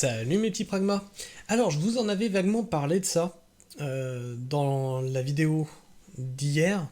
Salut mes petits pragmas. Alors, je vous en avais vaguement parlé de ça dans la vidéo d'hier,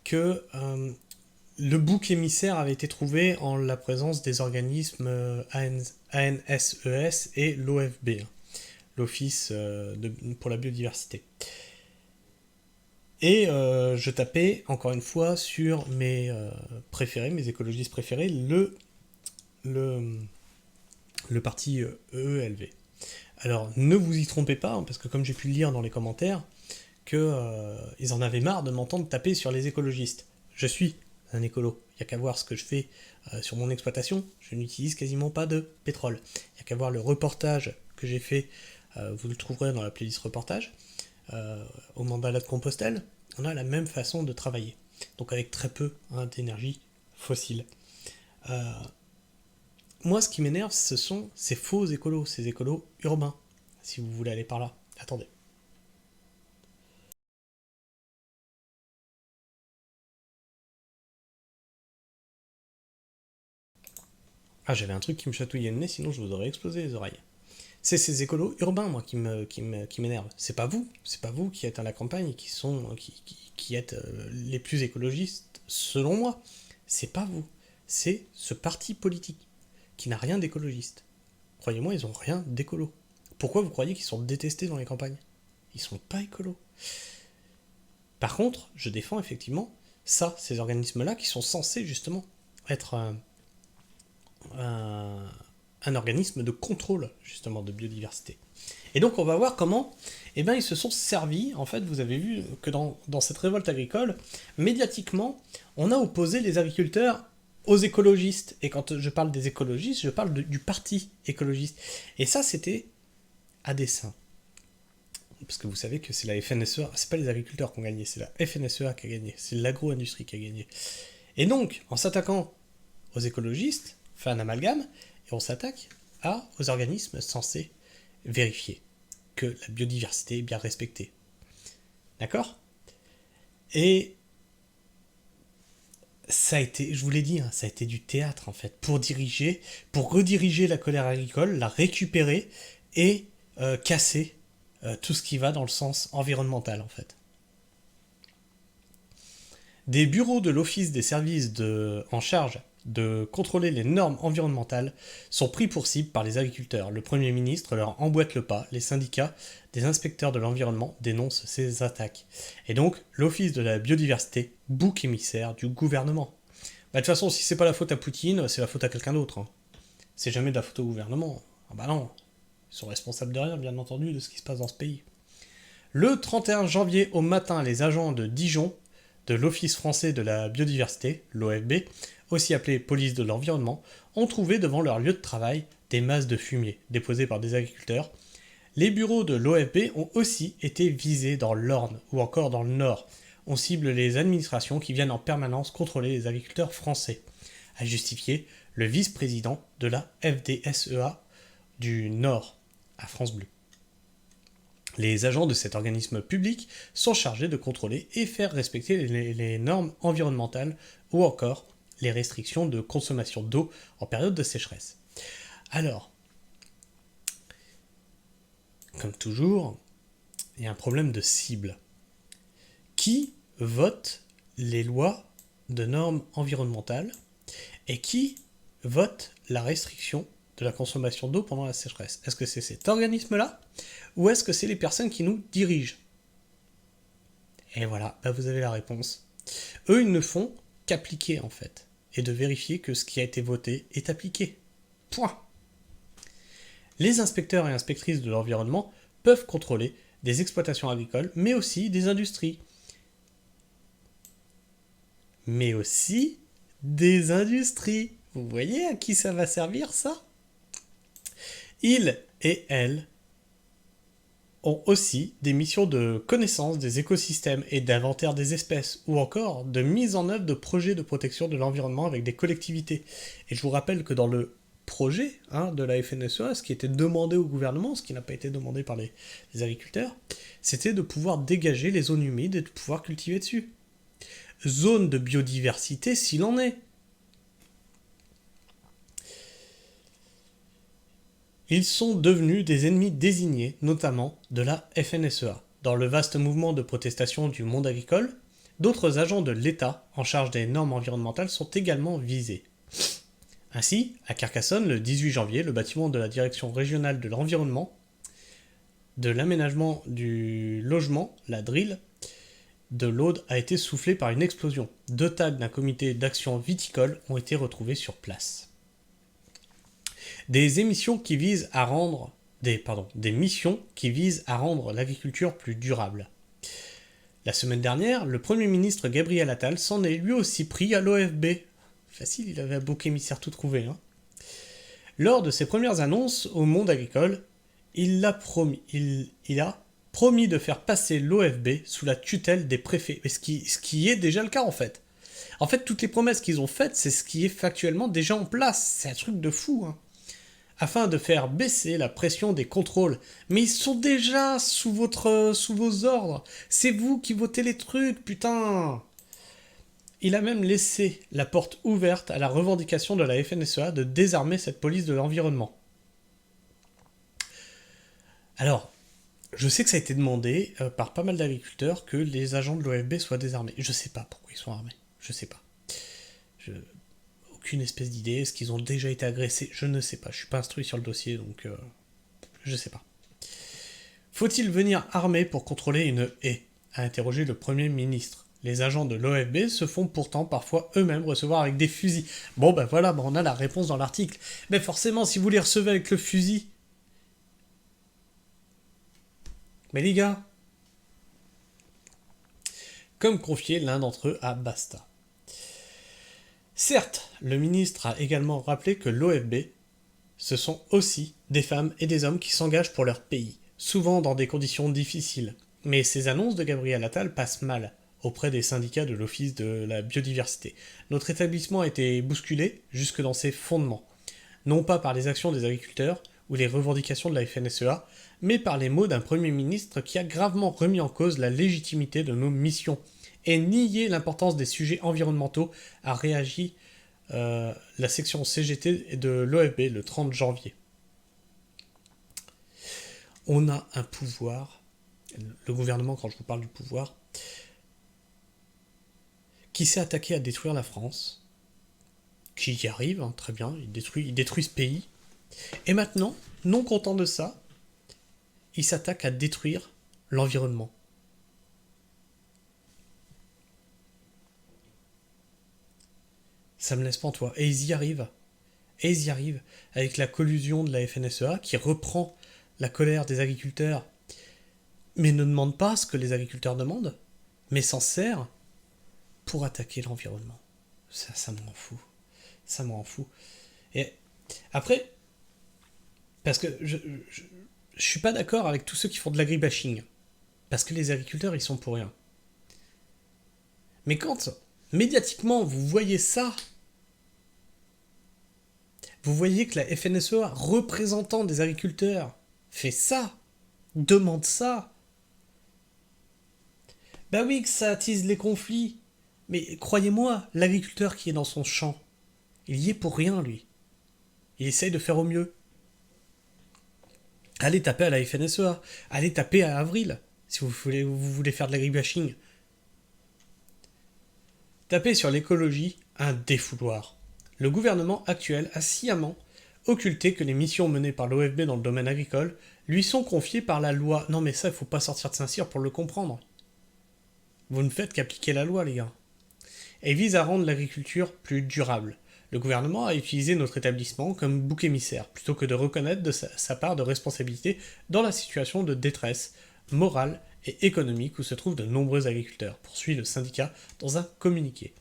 que le bouc émissaire avait été trouvé en la présence des organismes ANSES et l'OFB, l'Office pour la biodiversité. Et je tapais, encore une fois, sur mes préférés, mes écologistes préférés, le, le parti EELV. Alors, ne vous y trompez pas, parce que comme j'ai pu le lire dans les commentaires, ils en avaient marre de m'entendre taper sur les écologistes. Je suis un écolo. Il n'y a qu'à voir ce que je fais sur mon exploitation. Je n'utilise quasiment pas de pétrole. Il n'y a qu'à voir le reportage que j'ai fait, vous le trouverez dans la playlist reportage, au Mandala de Compostelle. On a la même façon de travailler. Donc avec très peu d'énergie fossile. Euh, Moi, ce qui m'énerve, ce sont ces faux écolos, ces écolos urbains, si vous voulez aller par là. Attendez. Ah, j'avais un truc qui me chatouillait le nez, sinon je vous aurais explosé les oreilles. C'est ces écolos urbains, moi, qui m'énervent. C'est pas vous qui êtes à la campagne, qui êtes les plus écologistes, selon moi. C'est pas vous. C'est ce parti politique qui n'a rien d'écologiste. Croyez-moi, ils ont rien d'écolo. Pourquoi vous croyez qu'ils sont détestés dans les campagnes? Ils sont pas écolos. Par contre, je défends effectivement ça, ces organismes-là qui sont censés justement être un, un organisme de contrôle justement de biodiversité. Et donc on va voir comment ils se sont servis, en fait vous avez vu que dans cette révolte agricole, médiatiquement, on a opposé les agriculteurs aux écologistes. Et quand je parle des écologistes, je parle du parti écologiste. Et ça c'était à dessein. Parce que vous savez que c'est la FNSEA, c'est pas les agriculteurs qui ont gagné, c'est la FNSEA qui a gagné, c'est l'agro-industrie qui a gagné. Et donc, en s'attaquant aux écologistes, on fait un amalgame, et on s'attaque aux organismes censés vérifier que la biodiversité est bien respectée. D'accord? Et ça a été, je vous l'ai dit, ça a été du théâtre en fait, pour rediriger la colère agricole, la récupérer et casser tout ce qui va dans le sens environnemental en fait. Des bureaux de l'Office des services en charge de contrôler les normes environnementales sont pris pour cible par les agriculteurs. Le Premier ministre leur emboîte le pas. Les syndicats des inspecteurs de l'environnement dénoncent ces attaques. Et donc, l'Office de la biodiversité, bouc émissaire du gouvernement. De toute façon, si c'est pas la faute à Poutine, c'est la faute à quelqu'un d'autre. C'est jamais de la faute au gouvernement. Ah bah non, ils sont responsables de rien, bien entendu, de ce qui se passe dans ce pays. Le 31 janvier au matin, les agents de Dijon de l'Office français de la biodiversité, l'OFB, aussi appelé police de l'environnement, ont trouvé devant leur lieu de travail des masses de fumier déposées par des agriculteurs. Les bureaux de l'OFB ont aussi été visés dans l'Orne ou encore dans le Nord. On cible les administrations qui viennent en permanence contrôler les agriculteurs français, a justifié le vice-président de la FDSEA du Nord à France Bleu. Les agents de cet organisme public sont chargés de contrôler et faire respecter les normes environnementales ou encore les restrictions de consommation d'eau en période de sécheresse. Alors, comme toujours, il y a un problème de cible. Qui vote les lois de normes environnementales et qui vote la restriction de la consommation d'eau pendant la sécheresse? Est-ce que c'est cet organisme-là ou est-ce que c'est les personnes qui nous dirigent? Et voilà, vous avez la réponse. Eux, ils ne font qu'appliquer en fait, et de vérifier que ce qui a été voté est appliqué. Point. Les inspecteurs et inspectrices de l'environnement peuvent contrôler des exploitations agricoles, mais aussi des industries. Mais aussi des industries. Vous voyez à qui ça va servir ça? Ils et elles ont aussi des missions de connaissance des écosystèmes et d'inventaire des espèces, ou encore de mise en œuvre de projets de protection de l'environnement avec des collectivités. Et je vous rappelle que dans le projet de la FNSEA, ce qui était demandé au gouvernement, ce qui n'a pas été demandé par les agriculteurs, c'était de pouvoir dégager les zones humides et de pouvoir cultiver dessus. Zone de biodiversité s'il en est. Ils sont devenus des ennemis désignés, notamment de la FNSEA. Dans le vaste mouvement de protestation du monde agricole, d'autres agents de l'État en charge des normes environnementales sont également visés. Ainsi, à Carcassonne, le 18 janvier, le bâtiment de la Direction régionale de l'environnement, de l'aménagement du logement, la DRIL, de l'Aude a été soufflé par une explosion. 2 tags d'un comité d'action viticole ont été retrouvés sur place. Des missions qui visent à rendre l'agriculture plus durable. La semaine dernière, le Premier ministre Gabriel Attal s'en est lui aussi pris à l'OFB. Facile, il avait un bouc émissaire tout trouvé. Lors de ses premières annonces au monde agricole, il a promis de faire passer l'OFB sous la tutelle des préfets. Ce qui est déjà le cas en fait. En fait, toutes les promesses qu'ils ont faites, c'est ce qui est factuellement déjà en place. C'est un truc de fou. Afin de faire baisser la pression des contrôles. Mais ils sont déjà sous vos ordres. C'est vous qui votez les trucs, putain. Il a même laissé la porte ouverte à la revendication de la FNSEA de désarmer cette police de l'environnement. Alors, je sais que ça a été demandé par pas mal d'agriculteurs que les agents de l'OFB soient désarmés. Je sais pas pourquoi ils sont armés. Je sais pas. Aucune espèce d'idée. Est-ce qu'ils ont déjà été agressés? Je ne sais pas. Je suis pas instruit sur le dossier, donc je sais pas. Faut-il venir armé pour contrôler une haie? A interrogé le Premier ministre. Les agents de l'OFB se font pourtant parfois eux-mêmes recevoir avec des fusils. Bon ben voilà, on a la réponse dans l'article. Mais forcément, si vous les recevez avec le fusil... Mais les gars... Comme confié l'un d'entre eux à Basta. Certes, le ministre a également rappelé que l'OFB, ce sont aussi des femmes et des hommes qui s'engagent pour leur pays, souvent dans des conditions difficiles. Mais ces annonces de Gabriel Attal passent mal auprès des syndicats de l'Office de la biodiversité. Notre établissement a été bousculé jusque dans ses fondements, non pas par les actions des agriculteurs ou les revendications de la FNSEA, mais par les mots d'un Premier ministre qui a gravement remis en cause la légitimité de nos missions et nié l'importance des sujets environnementaux, a réagi la section CGT de l'OFB le 30 janvier. On a un pouvoir, le gouvernement, quand je vous parle du pouvoir, qui s'est attaqué à détruire la France, qui y arrive, très bien, il détruit ce pays, et maintenant, non content de ça, il s'attaque à détruire l'environnement. Ça me laisse pantois. Et ils y arrivent. Avec la collusion de la FNSEA qui reprend la colère des agriculteurs, mais ne demande pas ce que les agriculteurs demandent, mais s'en sert pour attaquer l'environnement. Ça me rend fou. Ça me rend fou. Et après, parce que je suis pas d'accord avec tous ceux qui font de l'agribashing. Parce que les agriculteurs, ils sont pour rien. Mais quand, médiatiquement, vous voyez ça, vous voyez que la FNSEA, représentant des agriculteurs, fait ça, demande ça, bah oui que ça attise les conflits. Mais croyez-moi, l'agriculteur qui est dans son champ, il y est pour rien, lui. Il essaye de faire au mieux. Allez taper à la FNSEA, allez taper à Avril, si vous voulez faire de l'agribashing. Tapez sur l'écologie, un défouloir. Le gouvernement actuel a sciemment occulté que les missions menées par l'OFB dans le domaine agricole lui sont confiées par la loi. Non mais ça, il faut pas sortir de Saint-Cyr pour le comprendre. Vous ne faites qu'appliquer la loi, les gars. Et vise à rendre l'agriculture plus durable. Le gouvernement a utilisé notre établissement comme bouc émissaire, plutôt que de reconnaître de sa part de responsabilité dans la situation de détresse morale et économique où se trouvent de nombreux agriculteurs, poursuit le syndicat dans un communiqué.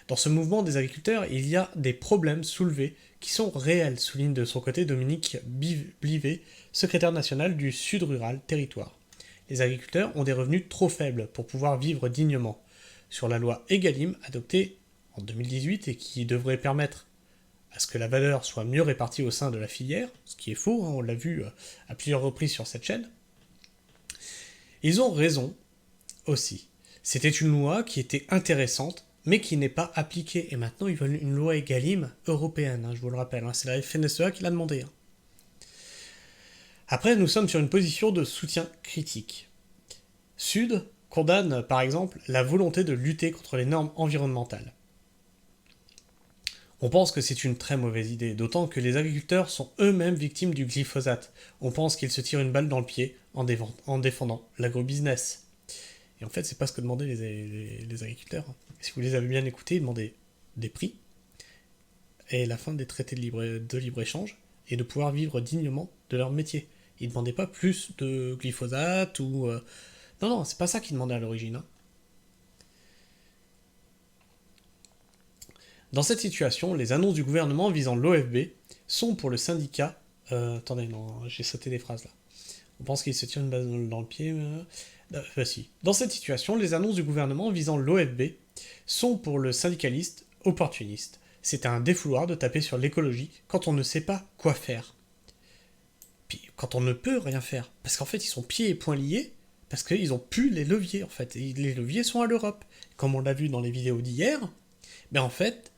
Dans ce mouvement des agriculteurs, il y a des problèmes soulevés qui sont réels, souligne de son côté Dominique Blivet, secrétaire national du Sud Rural Territoire. Les agriculteurs ont des revenus trop faibles pour pouvoir vivre dignement. Sur la loi Egalim, adoptée en 2018 et qui devrait permettre à ce que la valeur soit mieux répartie au sein de la filière, ce qui est faux, on l'a vu à plusieurs reprises sur cette chaîne, ils ont raison aussi. C'était une loi qui était intéressante, mais qui n'est pas appliquée. Et maintenant, ils veulent une loi Egalim européenne, je vous le rappelle. C'est la FNSEA qui l'a demandé. Après, nous sommes sur une position de soutien critique. Sud condamne, par exemple, la volonté de lutter contre les normes environnementales. On pense que c'est une très mauvaise idée, d'autant que les agriculteurs sont eux-mêmes victimes du glyphosate. On pense qu'ils se tirent une balle dans le pied en défendant l'agrobusiness. Et en fait, c'est pas ce que demandaient les agriculteurs. Si vous les avez bien écoutés, ils demandaient des prix et la fin des traités de libre-échange et de pouvoir vivre dignement de leur métier. Ils ne demandaient pas plus de glyphosate ou... Non, c'est pas ça qu'ils demandaient à l'origine. Hein. Dans cette situation, les annonces du gouvernement visant l'OFB sont pour le syndicat... attendez, non, j'ai sauté des phrases là. On pense qu'il se tire une balle dans le pied... si. Dans cette situation, les annonces du gouvernement visant l'OFB sont pour le syndicaliste opportuniste. C'est un défouloir de taper sur l'écologie quand on ne sait pas quoi faire. Puis quand on ne peut rien faire. Parce qu'en fait, ils sont pieds et poings liés, parce qu'ils ont plus les leviers, en fait. Et les leviers sont à l'Europe. Comme on l'a vu dans les vidéos d'hier, mais en fait,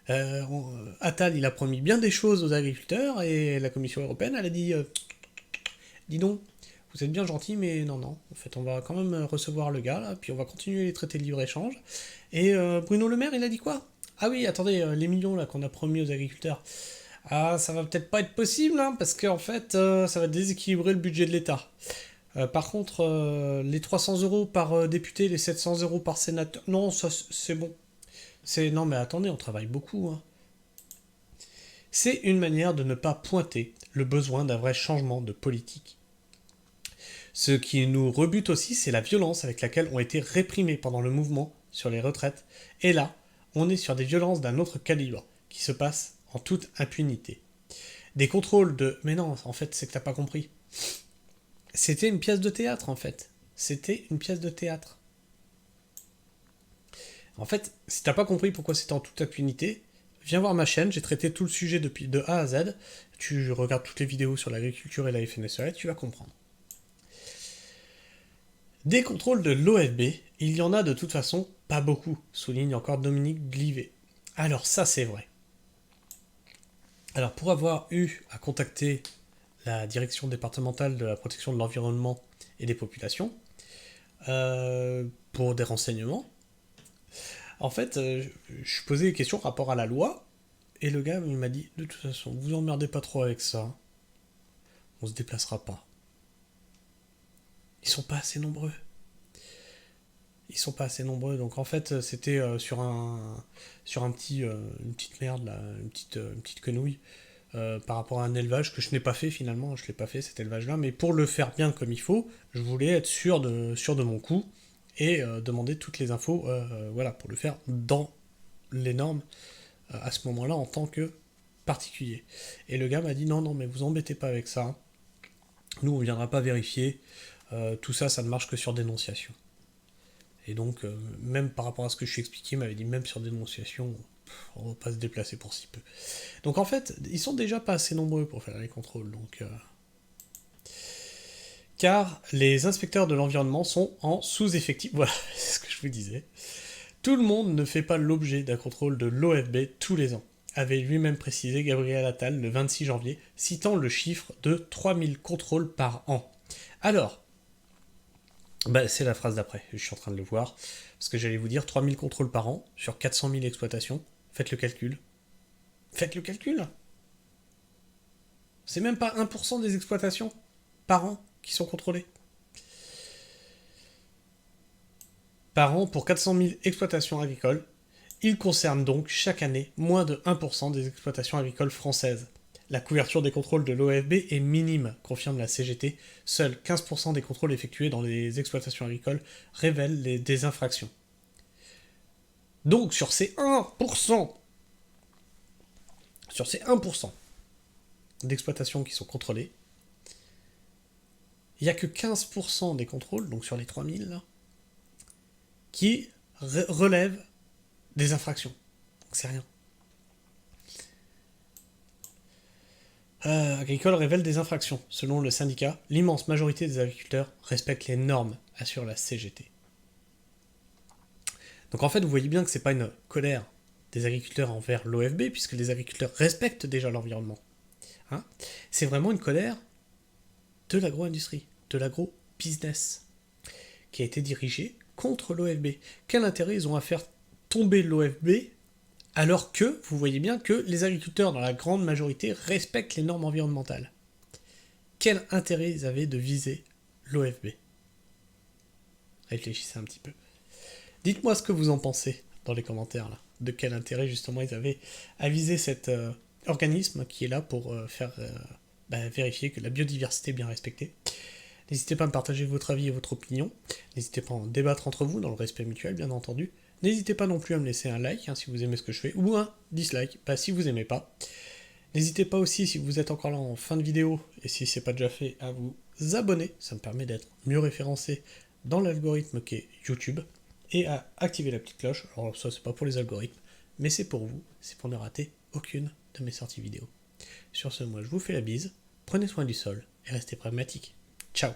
Attal, il a promis bien des choses aux agriculteurs, et la Commission européenne, elle a dit dis donc, vous êtes bien gentil, mais non. En fait, on va quand même recevoir le gars, là, puis on va continuer les traités de libre-échange. Et Bruno Le Maire, il a dit quoi? Ah oui, attendez, les millions là qu'on a promis aux agriculteurs. Ah, ça va peut-être pas être possible, hein, parce qu'en fait, ça va déséquilibrer le budget de l'État. Par contre, les 300 euros par député, les 700 euros par sénateur, non, ça c'est bon. Non, mais attendez, on travaille beaucoup. Hein. C'est une manière de ne pas pointer le besoin d'un vrai changement de politique. Ce qui nous rebute aussi, c'est la violence avec laquelle ont été réprimés pendant le mouvement sur les retraites. Et là, on est sur des violences d'un autre calibre, qui se passent en toute impunité. Des contrôles de... Mais non, en fait, c'est que t'as pas compris. C'était une pièce de théâtre, en fait. C'était une pièce de théâtre. En fait, si t'as pas compris pourquoi c'était en toute impunité, viens voir ma chaîne, j'ai traité tout le sujet depuis de A à Z. Tu regardes toutes les vidéos sur l'agriculture et la FNSEA, tu vas comprendre. Des contrôles de l'OFB, il y en a de toute façon pas beaucoup, souligne encore Dominique Glivet. Alors ça c'est vrai. Alors pour avoir eu à contacter la direction départementale de la protection de l'environnement et des populations, pour des renseignements, en fait, je posais des questions par rapport à la loi, et le gars il m'a dit, de toute façon, vous emmerdez pas trop avec ça, on se déplacera pas. Ils sont pas assez nombreux. Donc en fait c'était sur un petit une petite merde là, une petite quenouille par rapport à un élevage que je n'ai pas fait finalement, je l'ai pas fait cet élevage là, mais pour le faire bien comme il faut, je voulais être sûr de mon coup et demander toutes les infos voilà pour le faire dans les normes à ce moment-là en tant que particulier. Et le gars m'a dit non mais vous embêtez pas avec ça, nous on viendra pas vérifier, tout ça ne marche que sur dénonciation. Et donc, même par rapport à ce que je suis expliqué, il m'avait dit même sur dénonciation, on ne va pas se déplacer pour si peu. Donc en fait, ils sont déjà pas assez nombreux pour faire les contrôles. Donc, car les inspecteurs de l'environnement sont en sous-effectif. Voilà, c'est ce que je vous disais. Tout le monde ne fait pas l'objet d'un contrôle de l'OFB tous les ans, avait lui-même précisé Gabriel Attal le 26 janvier, citant le chiffre de 3000 contrôles par an. Alors, c'est la phrase d'après, je suis en train de le voir, parce que j'allais vous dire 3000 contrôles par an sur 400 000 exploitations, faites le calcul. Faites le calcul. C'est même pas 1% des exploitations par an qui sont contrôlées. Par an pour 400 000 exploitations agricoles, il concerne donc chaque année moins de 1% des exploitations agricoles françaises. La couverture des contrôles de l'OFB est minime, confirme la CGT. Seuls 15% des contrôles effectués dans les exploitations agricoles révèlent des infractions. Donc sur ces 1%, d'exploitations qui sont contrôlées, il n'y a que 15% des contrôles, donc sur les 3000, là, qui relèvent des infractions. Donc c'est rien. Agricole révèle des infractions. Selon le syndicat, l'immense majorité des agriculteurs respectent les normes, assure la CGT. Donc en fait, vous voyez bien que c'est pas une colère des agriculteurs envers l'OFB, puisque les agriculteurs respectent déjà l'environnement. Hein, c'est vraiment une colère de l'agro-industrie, de l'agro-business, qui a été dirigé contre l'OFB. Quel intérêt ils ont à faire tomber l'OFB alors que vous voyez bien que les agriculteurs, dans la grande majorité, respectent les normes environnementales? Quel intérêt ils avaient de viser l'OFB? Réfléchissez un petit peu. Dites-moi ce que vous en pensez dans les commentaires là. De quel intérêt justement ils avaient à viser cet organisme qui est là pour vérifier que la biodiversité est bien respectée. N'hésitez pas à me partager votre avis et votre opinion. N'hésitez pas à en débattre entre vous dans le respect mutuel, bien entendu. N'hésitez pas non plus à me laisser un like si vous aimez ce que je fais, ou un dislike si vous aimez pas. N'hésitez pas aussi, si vous êtes encore là en fin de vidéo, et si c'est pas déjà fait, à vous abonner. Ça me permet d'être mieux référencé dans l'algorithme qu'est YouTube. Et à activer la petite cloche. Alors ça, c'est pas pour les algorithmes, mais c'est pour vous. C'est pour ne rater aucune de mes sorties vidéo. Sur ce, moi, je vous fais la bise. Prenez soin du sol et restez pragmatique. Ciao.